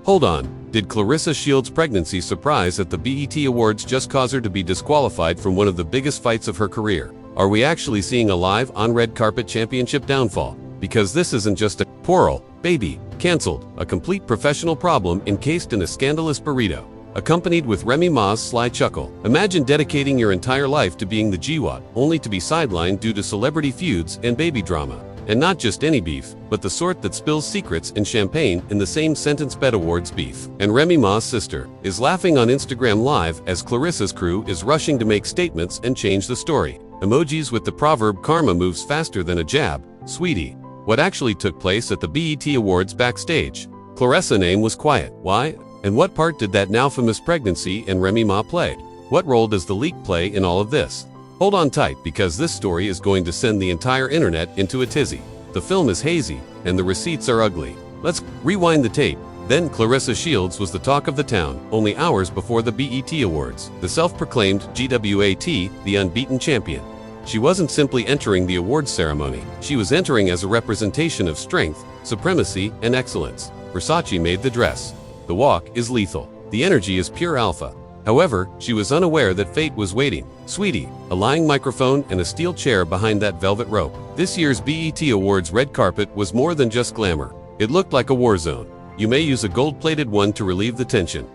Hold on, did Claressa Shields' pregnancy surprise at the BET Awards just cause her to be disqualified from one of the biggest fights of her career? Are we actually seeing a live, on-red carpet championship downfall? Because this isn't just a "Poral, baby, cancelled," a complete professional problem encased in a scandalous burrito, accompanied with Remy Ma's sly chuckle. Imagine dedicating your entire life to being the GWAT, only to be sidelined due to celebrity feuds and baby drama. And not just any beef, but the sort that spills secrets and champagne in the same sentence. BET Awards beef. And Remy Ma's sister is laughing on Instagram Live as Claressa's crew is rushing to make statements and change the story. Emojis with the proverb "karma moves faster than a jab." Sweetie, what actually took place at the BET Awards backstage? Claressa's name was quiet. Why? And what part did that now famous pregnancy and Remy Ma play? What role does the leak play in all of this? Hold on tight, because this story is going to send the entire internet into a tizzy. The film is hazy, and the receipts are ugly. Let's rewind the tape. Then Claressa Shields was the talk of the town, only hours before the BET Awards. The self-proclaimed GWAT, the unbeaten champion. She wasn't simply entering the awards ceremony. She was entering as a representation of strength, supremacy, and excellence. Versace made the dress. The walk is lethal. The energy is pure alpha. However, she was unaware that fate was waiting. Sweetie, a lying microphone and a steel chair behind that velvet rope. This year's BET Awards red carpet was more than just glamour. It looked like a war zone. You may use a gold-plated one to relieve the tension.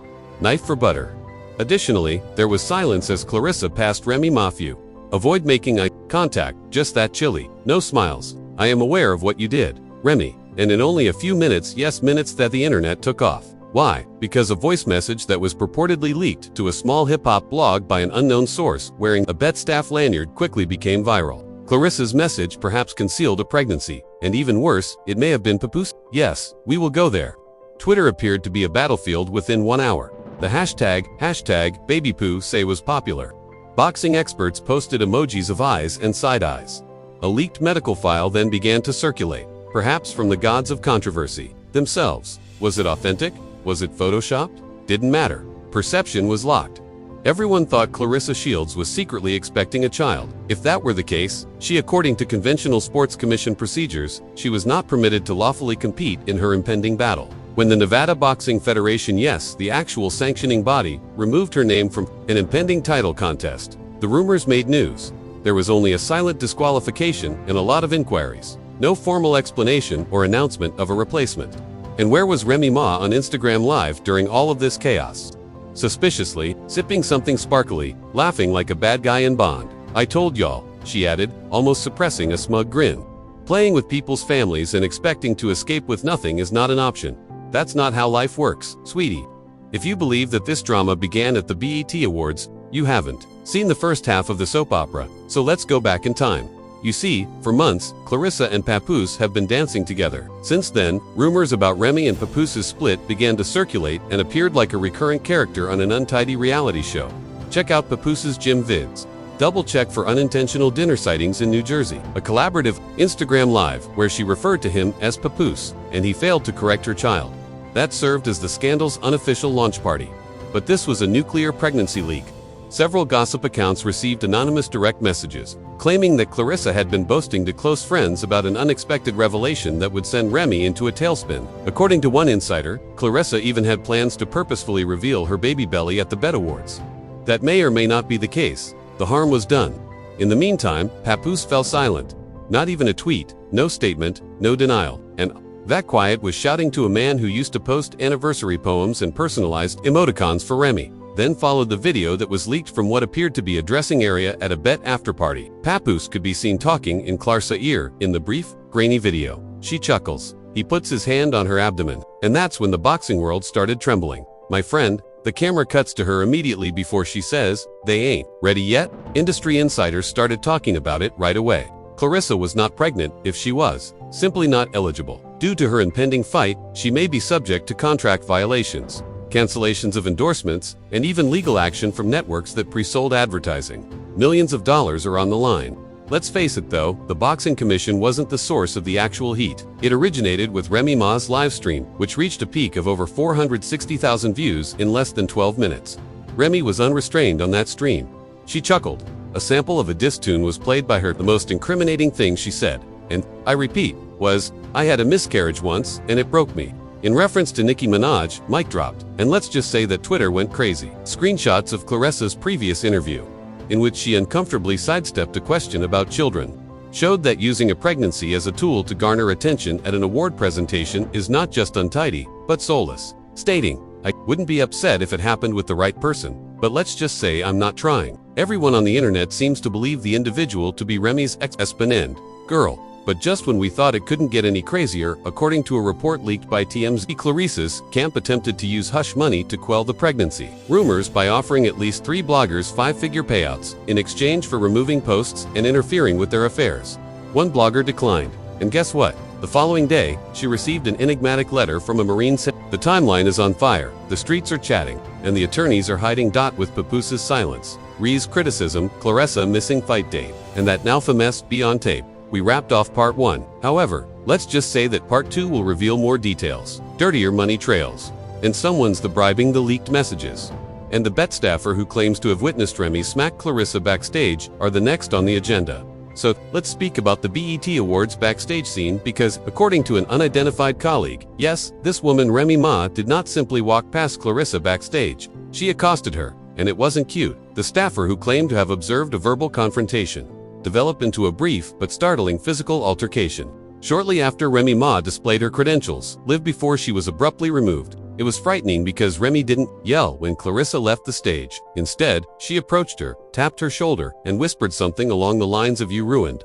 Knife for butter. Additionally, there was silence as Claressa passed Remy Ma. Avoid making eye contact, just that chilly. No smiles. I am aware of what you did, Remy. And in only a few minutes, yes, minutes, that the internet took off. Why? Because a voice message that was purportedly leaked to a small hip-hop blog by an unknown source wearing a BET staff lanyard quickly became viral. Claressa's message perhaps concealed a pregnancy, and even worse, it may have been Papoose. Yes, we will go there. Twitter appeared to be a battlefield within 1 hour. The hashtag #BabyPoo say was popular. Boxing experts posted emojis of eyes and side eyes. A leaked medical file then began to circulate, perhaps from the gods of controversy themselves. Was it authentic? Was it photoshopped? Didn't matter. Perception was locked. Everyone thought Claressa Shields was secretly expecting a child. If that were the case, according to conventional sports commission procedures, she was not permitted to lawfully compete in her impending battle. When the Nevada Boxing Federation, yes, the actual sanctioning body, removed her name from an impending title contest, the rumors made news. There was only a silent disqualification and a lot of inquiries. No formal explanation or announcement of a replacement. And where was Remy Ma on Instagram Live during all of this chaos? Suspiciously, sipping something sparkly, laughing like a bad guy in Bond. I told y'all, she added, almost suppressing a smug grin. Playing with people's families and expecting to escape with nothing is not an option. That's not how life works, sweetie. If you believe that this drama began at the BET Awards, you haven't seen the first half of the soap opera, so let's go back in time. You see, for months, Claressa and Papoose have been dancing together. Since then, rumors about Remy and Papoose's split began to circulate and appeared like a recurrent character on an untidy reality show. Check out Papoose's gym vids. Double check for unintentional dinner sightings in New Jersey. A collaborative Instagram Live where she referred to him as Papoose, and he failed to correct her child. That served as the scandal's unofficial launch party. But this was a nuclear pregnancy leak. Several gossip accounts received anonymous direct messages, claiming that Claressa had been boasting to close friends about an unexpected revelation that would send Remy into a tailspin. According to one insider, Claressa even had plans to purposefully reveal her baby belly at the BET Awards. That may or may not be the case. The harm was done. In the meantime, Papoose fell silent. Not even a tweet, no statement, no denial. And that quiet was shouting to a man who used to post anniversary poems and personalized emoticons for Remy. Then followed the video that was leaked from what appeared to be a dressing area at a BET afterparty. Papoose could be seen talking in Claressa's ear in the brief, grainy video. She chuckles. He puts his hand on her abdomen. And that's when the boxing world started trembling. My friend, the camera cuts to her immediately before she says, "They ain't ready yet?" Industry insiders started talking about it right away. Claressa was not pregnant. If she was, simply not eligible. Due to her impending fight, she may be subject to contract violations, cancellations of endorsements, and even legal action from networks that pre-sold advertising. Millions of dollars are on the line. Let's face it though, the Boxing Commission wasn't the source of the actual heat. It originated with Remy Ma's livestream, which reached a peak of over 460,000 views in less than 12 minutes. Remy was unrestrained on that stream. She chuckled. A sample of a diss tune was played by her. The most incriminating thing she said, and I repeat, was, "I had a miscarriage once, and it broke me." In reference to Nicki Minaj, mic dropped, and let's just say that Twitter went crazy. Screenshots of Claressa's previous interview, in which she uncomfortably sidestepped a question about children, showed that using a pregnancy as a tool to garner attention at an award presentation is not just untidy, but soulless, stating, "I wouldn't be upset if it happened with the right person, but let's just say I'm not trying." Everyone on the internet seems to believe the individual to be Remy's ex-husband girl. But just when we thought it couldn't get any crazier, according to a report leaked by TMZ, Claressa's camp attempted to use hush money to quell the pregnancy rumors by offering at least 3 bloggers 5-figure payouts in exchange for removing posts and interfering with their affairs. One blogger declined, and guess what? The following day, she received an enigmatic letter from a Marine saying, "The timeline is on fire, the streets are chatting, and the attorneys are hiding." With Papoose' silence, Rhee's criticism, Claressa missing fight date, and that now mess be on tape. We wrapped off part 1. However, let's just say that part 2 will reveal more details, dirtier money trails, and someone's the bribing the leaked messages. And the Bet staffer who claims to have witnessed Remy smack Claressa backstage are the next on the agenda. So, let's speak about the BET Awards backstage scene because, according to an unidentified colleague, yes, this woman Remy Ma did not simply walk past Claressa backstage. She accosted her, and it wasn't cute. The staffer who claimed to have observed a verbal confrontation developed into a brief but startling physical altercation. Shortly after Remy Ma displayed her credentials, lived before she was abruptly removed. It was frightening because Remy didn't yell when Claressa left the stage. Instead, she approached her, tapped her shoulder, and whispered something along the lines of "You ruined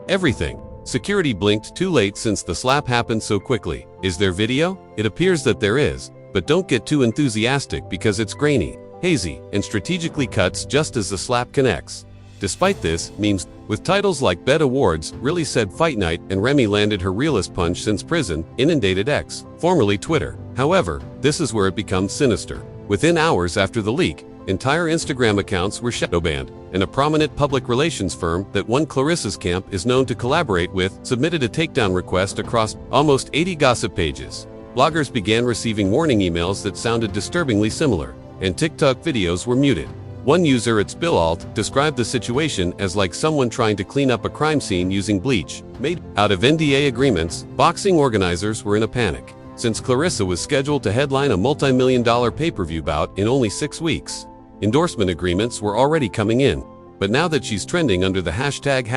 everything." Security blinked too late since the slap happened so quickly. Is there video? It appears that there is, but don't get too enthusiastic because it's grainy, hazy, and strategically cuts just as the slap connects. Despite this, memes with titles like Bet Awards really said Fight Night and Remy landed her realest punch since prison inundated X, formerly Twitter. However, this is where it becomes sinister. Within hours after the leak, entire Instagram accounts were shadow banned, and a prominent public relations firm that one Claressa's camp is known to collaborate with submitted a takedown request across almost 80 gossip pages. Bloggers began receiving warning emails that sounded disturbingly similar, and TikTok videos were muted. One user at SpillAlt described the situation as like someone trying to clean up a crime scene using bleach made out of NDA agreements. Boxing organizers were in a panic, since Claressa was scheduled to headline a multi-million-dollar pay-per-view bout in only 6 weeks. Endorsement agreements were already coming in, but now that she's trending under the hashtag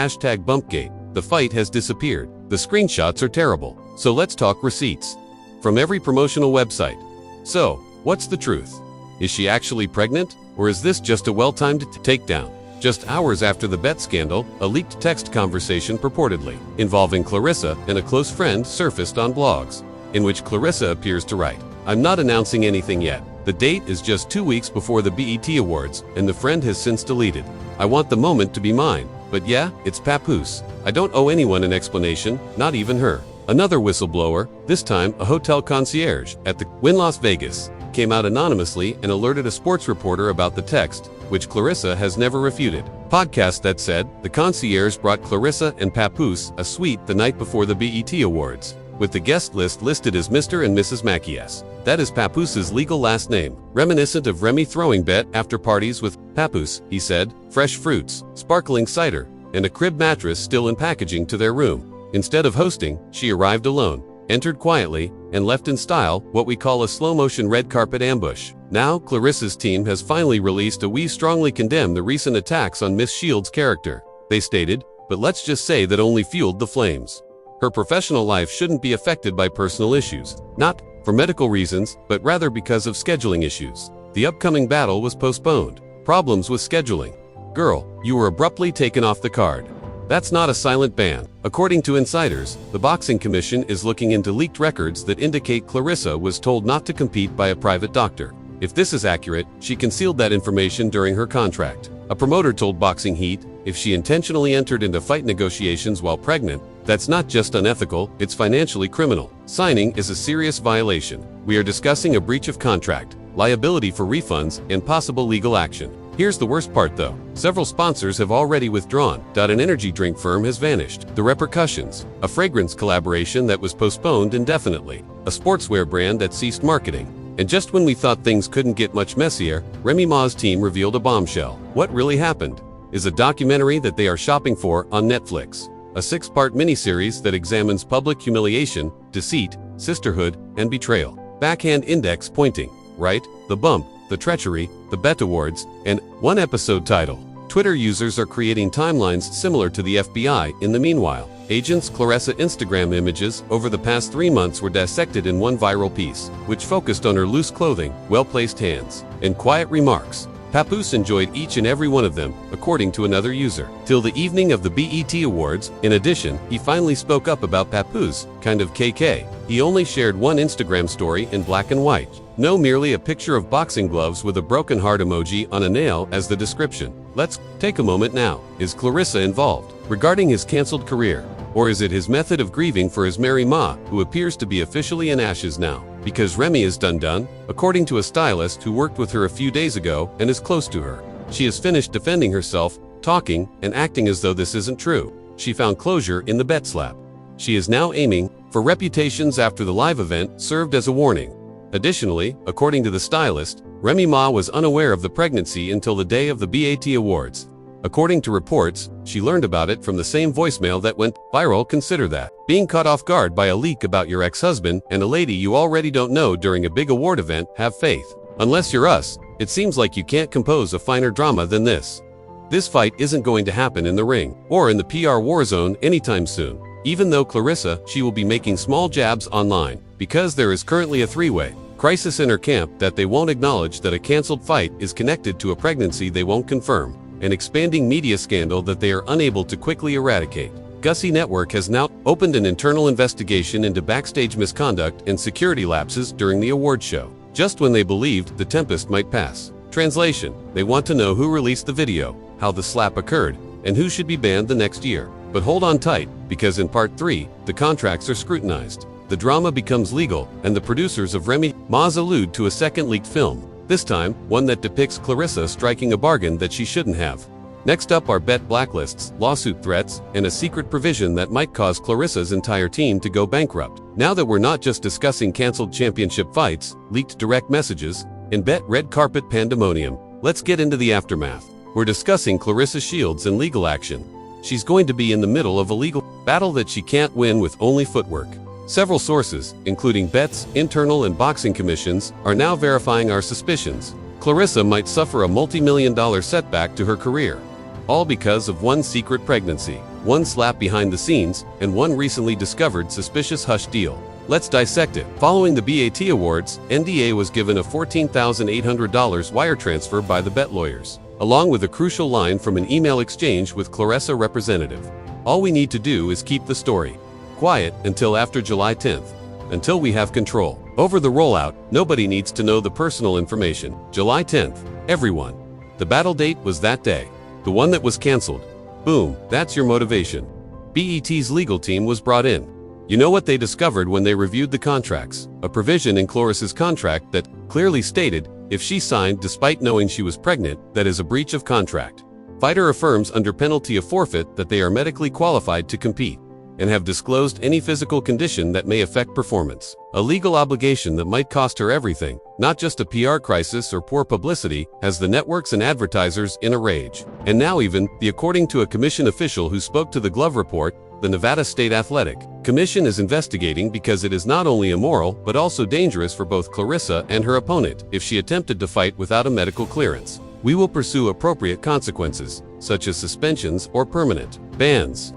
#BumpGate, the fight has disappeared. The screenshots are terrible, so let's talk receipts from every promotional website. So, what's the truth? Is she actually pregnant? Or is this just a well-timed takedown? Just hours after the Bet scandal, a leaked text conversation purportedly involving Claressa and a close friend surfaced on blogs, in which Claressa appears to write, "I'm not announcing anything yet. The date is just 2 weeks before the BET Awards, and the friend has since deleted. I want the moment to be mine. But yeah, it's Papoose. I don't owe anyone an explanation, not even her." Another whistleblower, this time a hotel concierge at the Wynn Las Vegas, came out anonymously and alerted a sports reporter about the text, which Claressa has never refuted. Podcast that said, the concierge brought Claressa and Papoose a suite the night before the BET Awards, with the guest list listed as Mr. and Mrs. Macias. That is Papoose's legal last name, reminiscent of Remy throwing bet after parties with Papoose, he said, fresh fruits, sparkling cider, and a crib mattress still in packaging to their room. Instead of hosting, she arrived alone, entered quietly, and left in style, what we call a slow-motion red carpet ambush. Now, Claressa's team has finally released a "We strongly condemn the recent attacks on Miss Shields' character," they stated, but let's just say that only fueled the flames. Her professional life shouldn't be affected by personal issues, not for medical reasons, but rather because of scheduling issues. The upcoming battle was postponed. Problems with scheduling. Girl, you were abruptly taken off the card. That's not a silent ban. According to insiders, the Boxing Commission is looking into leaked records that indicate Claressa was told not to compete by a private doctor. If this is accurate, she concealed that information during her contract. A promoter told Boxing Heat, if she intentionally entered into fight negotiations while pregnant, that's not just unethical, it's financially criminal. Signing is a serious violation. We are discussing a breach of contract, liability for refunds, and possible legal action. Here's the worst part though. Several sponsors have already withdrawn. An energy drink firm has vanished. The repercussions. A fragrance collaboration that was postponed indefinitely. A sportswear brand that ceased marketing. And just when we thought things couldn't get much messier, Remy Ma's team revealed a bombshell. What really happened is a documentary that they are shopping for on Netflix. A 6-part miniseries that examines public humiliation, deceit, sisterhood, and betrayal. Backhand index pointing, right? The bump, the treachery, the bet awards, and one episode title. Twitter users are creating timelines similar to the FBI. In the meanwhile, Agents Claressa Instagram images over the past 3 months were dissected in one viral piece, which focused on her loose clothing, well-placed hands, and quiet remarks. Papoose enjoyed each and every one of them, according to another user, till the evening of the BET Awards. In addition, he finally spoke up about Papoose, kind of KK. He only shared one Instagram story in black and white. No, merely a picture of boxing gloves with a broken heart emoji on a nail as the description. Let's take a moment now. Is Claressa involved regarding his canceled career? Or is it his method of grieving for his Mary Ma, who appears to be officially in ashes now? Because Remy is done, according to a stylist who worked with her a few days ago and is close to her. She has finished defending herself, talking and acting as though this isn't true. She found closure in the bet slap. She is now aiming for reputations after the live event served as a warning. Additionally, according to the stylist, Remy Ma was unaware of the pregnancy until the day of the BET Awards. According to reports, she learned about it from the same voicemail that went viral. Consider that being caught off guard by a leak about your ex-husband and a lady you already don't know during a big award event. Have faith. Unless you're us, it seems like you can't compose a finer drama than this. This fight isn't going to happen in the ring or in the PR war zone anytime soon. Even though Claressa, she will be making small jabs online, because there is currently a three-way crisis in her camp that they won't acknowledge that a canceled fight is connected to a pregnancy they won't confirm, an expanding media scandal that they are unable to quickly eradicate. Gussie Network has now opened an internal investigation into backstage misconduct and security lapses during the award show, just when they believed the tempest might pass. Translation: they want to know who released the video, how the slap occurred, and who should be banned the next year. But hold on tight, because in Part 3, the contracts are scrutinized. The drama becomes legal, and the producers of Remy Ma's allude to a second leaked film, this time one that depicts Claressa striking a bargain that she shouldn't have. Next up are bet blacklists, lawsuit threats, and a secret provision that might cause Claressa's entire team to go bankrupt. Now that we're not just discussing canceled championship fights, leaked direct messages, and bet red carpet pandemonium, let's get into the aftermath. We're discussing Claressa Shields and legal action. She's going to be in the middle of a legal battle that she can't win with only footwork. Several sources, including bets, internal and boxing commissions, are now verifying our suspicions. Claressa might suffer a multi-million-dollar setback to her career, all because of one secret pregnancy, one slap behind the scenes, and one recently discovered suspicious hush deal. Let's dissect it. Following the BET Awards, NDA was given a $14,800 wire transfer by the bet lawyers, along with a crucial line from an email exchange with Claressa representative. All we need to do is keep the story quiet until after July 10th, until we have control over the rollout. Nobody needs to know the personal information. July 10th, everyone. The battle date was that day, the one that was canceled. Boom, that's your motivation. BET's legal team was brought in. You know what they discovered when they reviewed the contracts? A provision in Claressa's contract that clearly stated if she signed despite knowing she was pregnant, that is a breach of contract. Fighter affirms under penalty of forfeit that they are medically qualified to compete and have disclosed any physical condition that may affect performance. A legal obligation that might cost her everything, not just a PR crisis or poor publicity, has the networks and advertisers in a rage. And now even, according to a commission official who spoke to the Glove Report, the Nevada State Athletic Commission is investigating because it is not only immoral but also dangerous for both Claressa and her opponent if she attempted to fight without a medical clearance. We will pursue appropriate consequences, such as suspensions or permanent bans.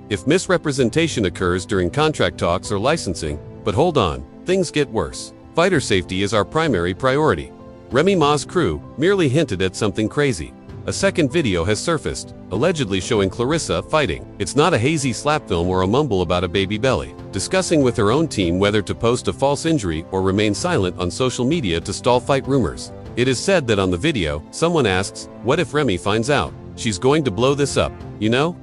If misrepresentation occurs during contract talks or licensing. But hold on, things get worse. Fighter safety is our primary priority. Remy Ma's crew merely hinted at something crazy. A second video has surfaced, allegedly showing Claressa fighting. It's not a hazy slap film or a mumble about a baby belly, discussing with her own team whether to post a false injury or remain silent on social media to stall fight rumors. It is said that on the video, someone asks, what if Remy finds out? She's going to blow this up, you know?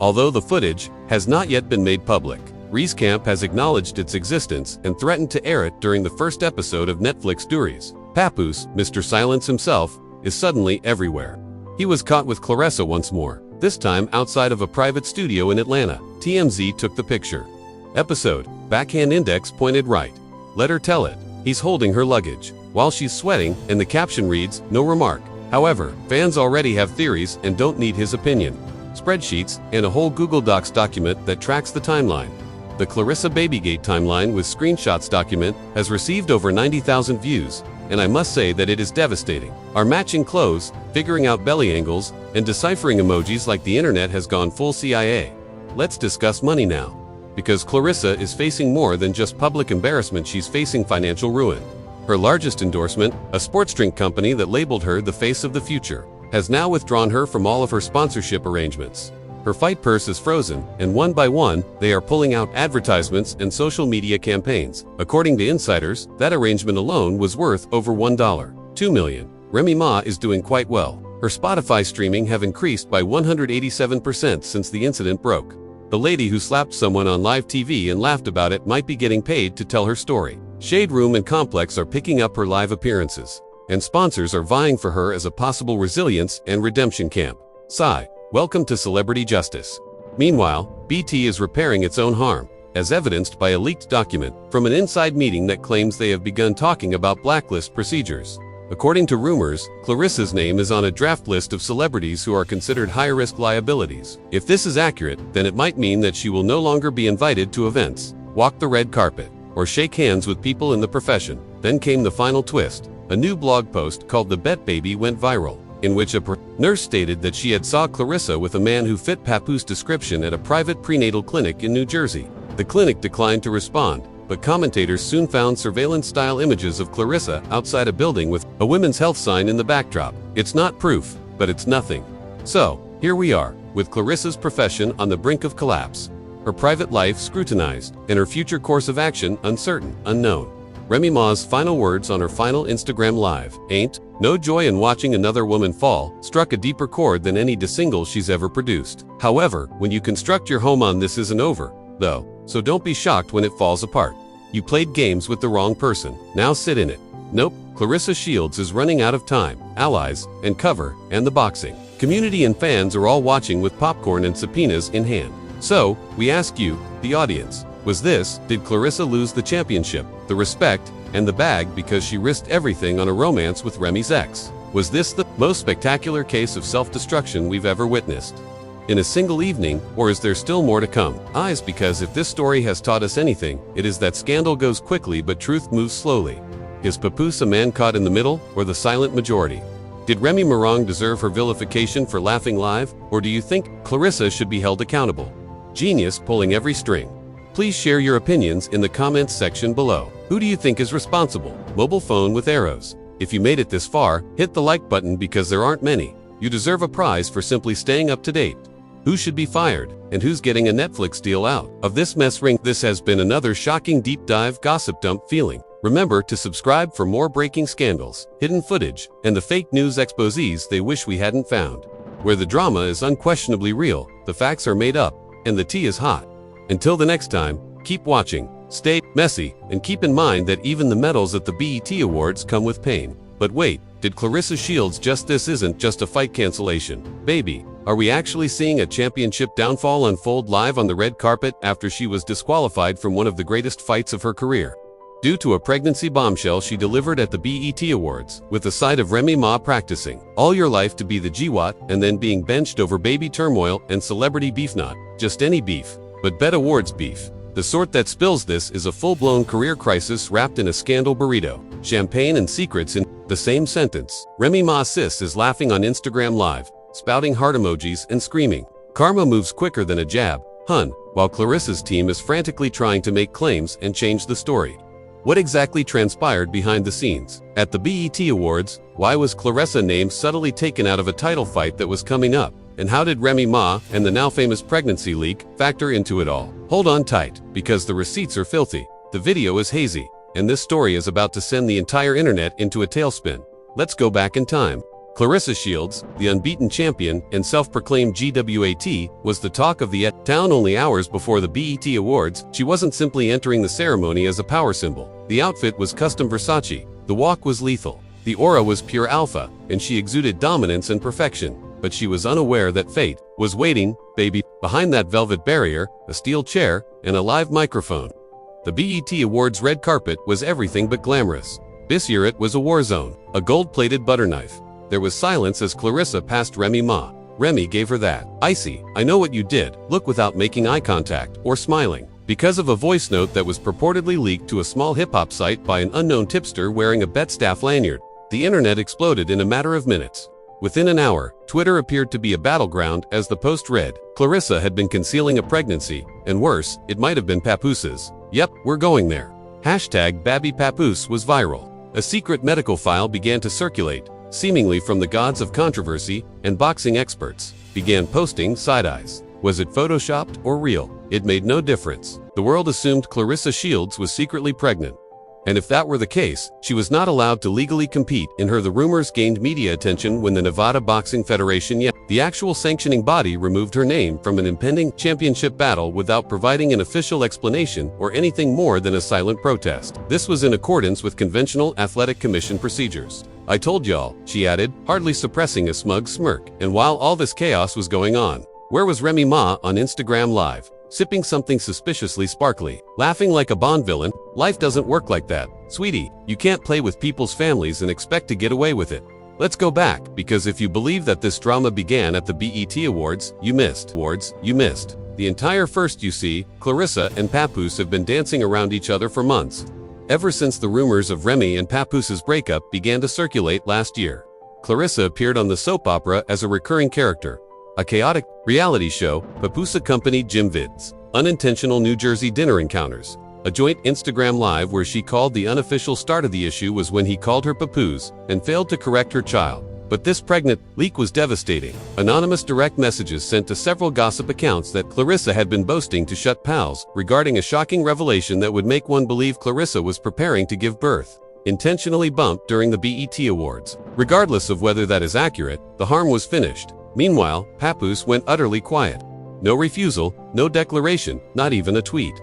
Although the footage has not yet been made public, Reese Camp has acknowledged its existence and threatened to air it during the first episode of Netflix Duries. Papoose, Mr. Silence himself, is suddenly everywhere. He was caught with Claressa once more, this time outside of a private studio in Atlanta. TMZ took the picture. Episode: backhand index pointed right. Let her tell it. He's holding her luggage while she's sweating, and the caption reads, no remark. However, fans already have theories and don't need his opinion. Spreadsheets and a whole Google Docs document that tracks the timeline. The Claressa Babygate timeline with screenshots document has received over 90,000 views, and I must say that it is devastating. Our matching clothes, figuring out belly angles, and deciphering emojis like the internet has gone full CIA. Let's discuss money now. Because Claressa is facing more than just public embarrassment, she's facing financial ruin. Her largest endorsement, a sports drink company that labeled her the face of the future, has now withdrawn her from all of her sponsorship arrangements. Her fight purse is frozen, and one by one, they are pulling out advertisements and social media campaigns. According to insiders, that arrangement alone was worth over $1.2 million. Remy Ma is doing quite well. Her Spotify streaming have increased by 187% since the incident broke. The lady who slapped someone on live TV and laughed about it might be getting paid to tell her story. Shade Room and Complex are picking up her live appearances, and sponsors are vying for her as a possible resilience and redemption camp. Sigh. Welcome to celebrity justice. Meanwhile, BT is repairing its own harm, as evidenced by a leaked document from an inside meeting that claims they have begun talking about blacklist procedures. According to rumors, Claressa's name is on a draft list of celebrities who are considered high-risk liabilities. If this is accurate, then it might mean that she will no longer be invited to events, walk the red carpet, or shake hands with people in the profession. Then came the final twist. A new blog post called The Bet Baby went viral, in which a nurse stated that she had saw Claressa with a man who fit Papoose description at a private prenatal clinic in New Jersey. The clinic declined to respond, but commentators soon found surveillance-style images of Claressa outside a building with a women's health sign in the backdrop. It's not proof, but it's nothing. So, here we are, with Claressa's profession on the brink of collapse, her private life scrutinized, and her future course of action uncertain, unknown. Remy Ma's final words on her final Instagram Live, "Ain't no joy in watching another woman fall," struck a deeper chord than any single she's ever produced. However, when you construct your home on this isn't over, though, so don't be shocked when it falls apart. You played games with the wrong person, now sit in it. Nope, Claressa Shields is running out of time, allies, and cover, and the boxing community and fans are all watching with popcorn and subpoenas in hand. So, we ask you, the audience, did Claressa lose the championship, the respect, and the bag because she risked everything on a romance with Remy's ex? Was this the most spectacular case of self-destruction we've ever witnessed in a single evening, or is there still more to come? Because if this story has taught us anything, it is that scandal goes quickly but truth moves slowly. Is Papoose a man caught in the middle, or the silent majority? Did Remy Ma deserve her vilification for laughing live, or do you think Claressa should be held accountable? Genius pulling every string. Please share your opinions in the comments section below. Who do you think is responsible? Mobile phone with arrows. If you made it this far, hit the like button because there aren't many. You deserve a prize for simply staying up to date. Who should be fired, and who's getting a Netflix deal out of this mess ring? This has been another shocking deep dive gossip dump feeling. Remember to subscribe for more breaking scandals, hidden footage, and the fake news exposés they wish we hadn't found. Where the drama is unquestionably real, the facts are made up, and the tea is hot. Until the next time, keep watching, stay messy, and keep in mind that even the medals at the BET Awards come with pain. But wait, did Claressa Shields this isn't just a fight cancellation? Baby, are we actually seeing a championship downfall unfold live on the red carpet after she was disqualified from one of the greatest fights of her career? Due to a pregnancy bombshell she delivered at the BET Awards, with the side of Remy Ma practicing all your life to be the GWAT and then being benched over baby turmoil and celebrity beef, not just any beef, but BET Awards beef. The sort that spills. This is a full-blown career crisis wrapped in a scandal burrito. Champagne and secrets in the same sentence. Remy Ma sis is laughing on Instagram Live, spouting heart emojis and screaming, "Karma moves quicker than a jab, hun," while Claressa's team is frantically trying to make claims and change the story. What exactly transpired behind the scenes? At the BET Awards, why was Claressa's name subtly taken out of a title fight that was coming up? And how did Remy Ma and the now famous pregnancy leak factor into it all? Hold on tight, because the receipts are filthy, the video is hazy, and this story is about to send the entire internet into a tailspin. Let's go back in time. Claressa Shields, the unbeaten champion and self-proclaimed GWAT, was the talk of the town only hours before the BET Awards. She wasn't simply entering the ceremony as a power symbol. The outfit was custom Versace, the walk was lethal, the aura was pure alpha, and she exuded dominance and perfection. But she was unaware that fate was waiting, baby, behind that velvet barrier, a steel chair, and a live microphone. The BET Awards red carpet was everything but glamorous. This year it was a war zone, a gold-plated butter knife. There was silence as Claressa passed Remy Ma. Remy gave her that icy, "I know what you did," look without making eye contact or smiling. Because of a voice note that was purportedly leaked to a small hip-hop site by an unknown tipster wearing a Bet staff lanyard, the internet exploded in a matter of minutes. Within an hour, Twitter appeared to be a battleground as the post read, Claressa had been concealing a pregnancy, and worse, it might have been Papooses. Yep, we're going there. Hashtag Babby Papoose was viral. A secret medical file began to circulate, seemingly from the gods of controversy, and boxing experts began posting side-eyes. Was it photoshopped or real? It made no difference. The world assumed Claressa Shields was secretly pregnant. And if that were the case, she was not allowed to legally compete in her. The rumors gained media attention when the Nevada Boxing Federation, the actual sanctioning body, removed her name from an impending championship battle without providing an official explanation or anything more than a silent protest. This was in accordance with conventional athletic commission procedures. I told y'all, she added, hardly suppressing a smug smirk. And while all this chaos was going on, where was Remy Ma on Instagram Live? Sipping something suspiciously sparkly, laughing like a Bond villain. Life doesn't work like that, sweetie. You can't play with people's families and expect to get away with it. Let's go back, because if you believe that this drama began at the BET Awards, you missed. The entire first. You see, Claressa and Papoose have been dancing around each other for months. Ever since the rumors of Remy and Papoose's breakup began to circulate last year. Claressa appeared on the soap opera as a recurring character. A chaotic reality show, Papoose accompanied Jim Vid's unintentional New Jersey dinner encounters. A joint Instagram Live where she called the unofficial start of the issue was when he called her Papoose and failed to correct her child. But this pregnant leak was devastating. Anonymous direct messages sent to several gossip accounts that Claressa had been boasting to shut pals regarding a shocking revelation that would make one believe Claressa was preparing to give birth. Intentionally bumped during the BET Awards. Regardless of whether that is accurate, the harm was finished. Meanwhile, Papoose went utterly quiet. No refusal, no declaration, not even a tweet.